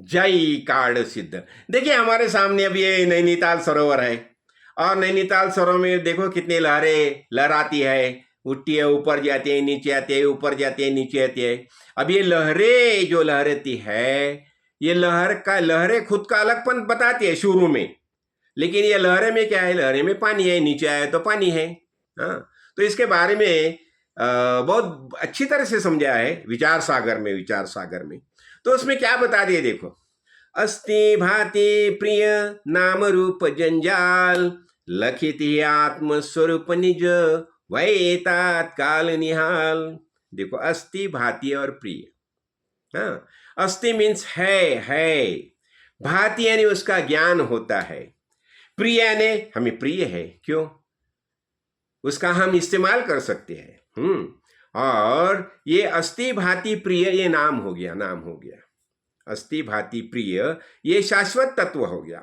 जय कार्ड सिद्ध। देखिए हमारे सामने अभी ये नैनीताल सरोवर है और नैनीताल सरोवर में देखो कितनी लहरें लहराती है, उठती है, ऊपर जाती है, नीचे आती है, ऊपर जाती है, नीचे आती है। अब ये लहरें जो लहरती है, ये लहरें खुद का अलगपन बताती है शुरू में, लेकिन ये लहरें में क्या है, लहरें में पानी है, नीचे आए तो पानी है। हाँ, तो इसके बारे में बहुत अच्छी तरह से समझा है विचार सागर में। तो उसमें क्या बता दिए देखो, अस्ति भाति प्रिय नाम रूप जंजाल, लखित ही आत्म स्वरूप निज, वै काल निहाल। देखो अस्ति भाति और प्रिय। हाँ, अस्ति मीन्स है, भाति यानी उसका ज्ञान होता है, प्रिय यानी हमें प्रिय है, क्यों, उसका हम इस्तेमाल कर सकते हैं। और ये अस्ति भाति प्रिय ये नाम हो गया। अस्ति भाति प्रिय ये शाश्वत तत्व हो गया।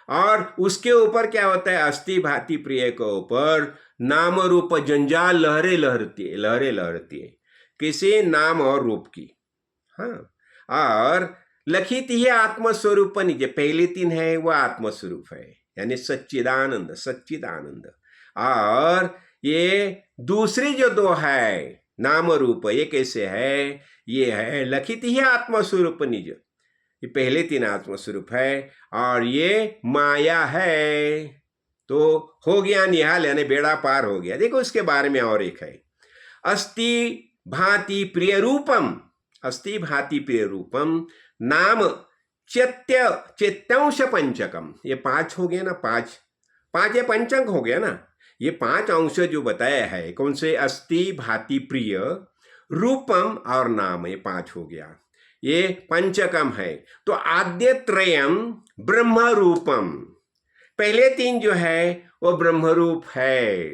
और उसके ऊपर क्या होता है, अस्ति भाति प्रिय के ऊपर नाम रूप जंजाल लहरें लहरती है किसी नाम और रूप की। हाँ, और लखित ही आत्मस्वरूप निज, पहले तीन है वो आत्मस्वरूप है, यानी सच्चिदानंद। और ये दूसरी जो दो है नाम रूप, ये कैसे है, ये है लखित ही आत्मस्वरूप निज, ये पहले तीन आत्मस्वरूप है, और ये माया है। तो हो गया निहाल, यानी बेड़ा पार हो गया। देखो इसके बारे में और एक है, अस्ति भाति प्रिय रूपम, अस्ति भाति प्रिय रूपम नाम चेत्यांश पंचकम। ये पांच हो गया ना, पांच ये पंचक हो गया ना, ये पांच अंश जो बताया है, कौन से, अस्ति भाति प्रिय रूपम और नाम, ये पांच हो गया, ये पंचकम है। तो आद्य त्रयम ब्रह्म रूपम, पहले तीन जो है वो ब्रह्म रूप है।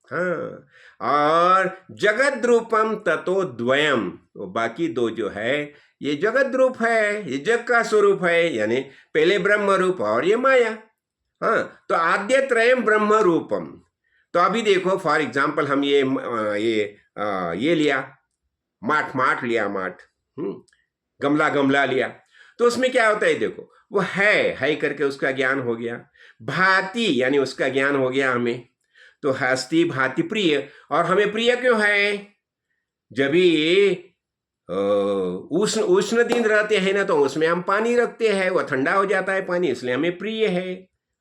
हाँ, और जगत रूपम ततो द्वयम, तो बाकी दो जो है ये जगत रूप है, ये जग का स्वरूप है, यानी पहले ब्रह्म रूप और ये माया। हाँ, तो आद्य त्रयम ब्रह्म रूपम। तो अभी देखो फॉर एग्जाम्पल हम ये लिया, माठ लिया, गमला लिया, तो उसमें क्या होता है देखो, वो है करके उसका ज्ञान हो गया, भांति यानी उसका ज्ञान हो गया हमें, तो हस्ती भांति प्रिय। और हमें प्रिय क्यों है, जब ये उष्ण दिन रहते हैं ना, तो उसमें हम पानी रखते हैं, वो ठंडा हो जाता है पानी, इसलिए हमें प्रिय है।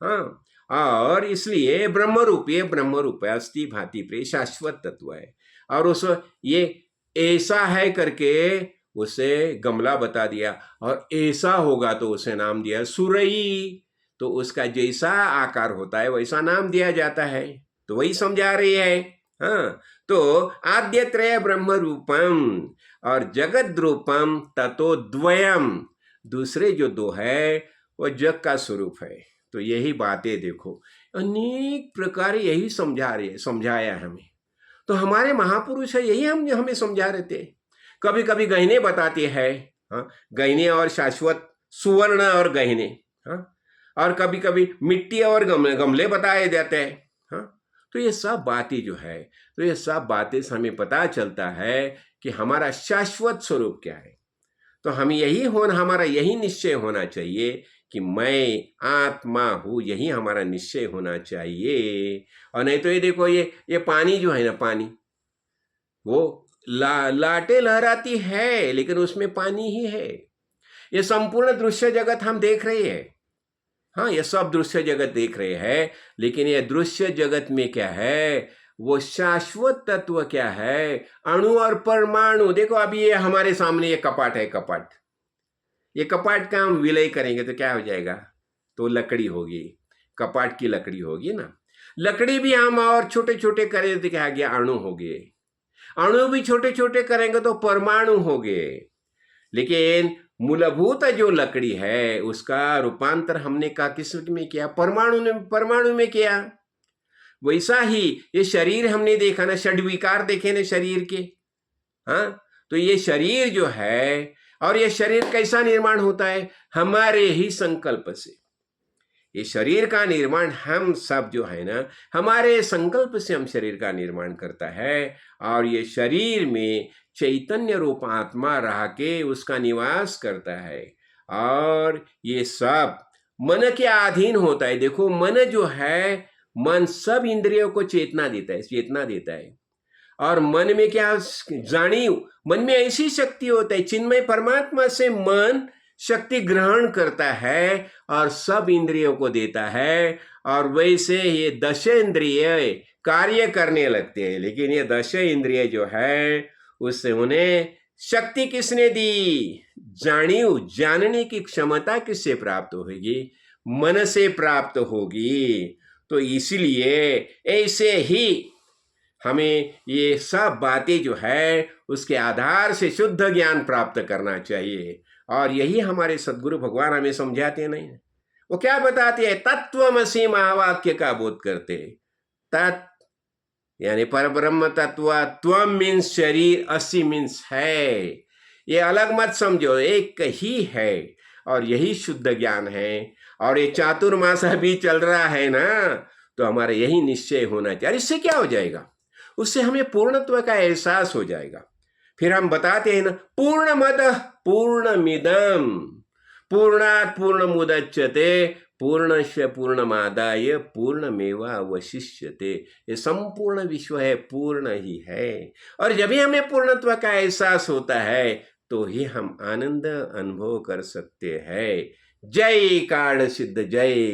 हाँ, और इसलिए ब्रह्म रूप, ये ब्रह्म रूप है, अस्ति भांति प्रिय शाश्वत तत्व है। और उस ये ऐसा है करके उसे गमला बता दिया, और ऐसा होगा तो उसे नाम दिया सुरई, तो उसका जैसा आकार होता है वैसा नाम दिया जाता है। तो वही समझा रही है। हाँ, तो आद्य त्रय ब्रह्म रूपम और जगत रूपम ततो द्वयम, दूसरे जो दो है वो जग का स्वरूप है। तो यही बातें देखो अनेक प्रकार यही समझाया हमें। तो हमारे महापुरुष है, यही हमें समझा रहे थे। कभी कभी गहने बताते हैं, हाँ, गहने और शाश्वत, सुवर्ण और गहने, हाँ, और कभी कभी मिट्टी और गमले बताए जाते हैं। हाँ, तो ये सब बातें जो है, तो ये सब बातें से हमें पता चलता है कि हमारा शाश्वत स्वरूप क्या है। तो हमारा यही निश्चय होना चाहिए कि मैं आत्मा हूँ, यही हमारा निश्चय होना चाहिए। और नहीं तो ये देखो, ये पानी जो है ना, पानी वो लाटे लहराती है, लेकिन उसमें पानी ही है। ये संपूर्ण दृश्य जगत हम देख रहे हैं। हाँ, ये सब दृश्य जगत देख रहे हैं, लेकिन ये दृश्य जगत में क्या है, वो शाश्वत तत्व क्या है, अणु और परमाणु। देखो अभी ये हमारे सामने ये कपाट है, ये कपाट का हम विलय करेंगे तो क्या हो जाएगा, तो लकड़ी होगी, कपाट की लकड़ी होगी ना। लकड़ी भी हम और छोटे छोटे करें तो क्या गया, अणु हो गए। अणु भी छोटे छोटे करेंगे तो परमाणु हो गए। लेकिन मूलभूत जो लकड़ी है उसका रूपांतर हमने का किस में किया, परमाणु में किया। वैसा ही ये शरीर हमने देखा ना, षड्विकार देखे ना शरीर के। हाँ, तो ये शरीर जो है, और ये शरीर कैसा निर्माण होता है, हमारे ही संकल्प से। ये शरीर का निर्माण हम सब जो है ना, हमारे संकल्प से हम शरीर का निर्माण करता है। और ये शरीर में चैतन्य रूप आत्मा रह के उसका निवास करता है। और ये सब मन के अधीन होता है। देखो मन जो है, मन सब इंद्रियों को चेतना देता है। और मन में क्या जानियो, मन में ऐसी शक्ति होता है, चिन्मय परमात्मा से मन शक्ति ग्रहण करता है और सब इंद्रियों को देता है। और वैसे ये 10 इंद्रिय कार्य करने लगते हैं। लेकिन ये 10 इंद्रिय जो है, उससे उन्हें शक्ति किसने दी? जानियो, जानने की क्षमता किससे प्राप्त होगी? मन से प्राप्त होगी। तो इसलिए ऐसे ही हमें ये सब बातें जो है उसके आधार से शुद्ध ज्ञान प्राप्त करना चाहिए। और यही हमारे सदगुरु भगवान हमें समझाते नहीं है। वो क्या बताते हैं? तत्वमसि महावाक्य का बोध करते हैं। तत् यानी परब्रह्म तत्व, त्वम मीन्स शरीर, असि मीन्स है। ये अलग मत समझो, एक ही है और यही शुद्ध ज्ञान है। और ये चातुर्मास अभी चल रहा है ना, तो हमारा यही निश्चय होना चाहिए। और इससे क्या हो जाएगा? उससे हमें पूर्णत्व का एहसास हो जाएगा। फिर हम बताते हैं ना, पूर्णमदः पूर्णमिदं पूर्णात् पूर्णमुदच्यते पूर्णस्य पूर्णमादाय पूर्णमेवावशिष्यते। ये संपूर्ण विश्व है, पूर्ण ही है। और जब भी हमें पूर्णत्व का एहसास होता है तो ही हम आनंद अनुभव कर सकते हैं। जय कारण सिद्ध, जय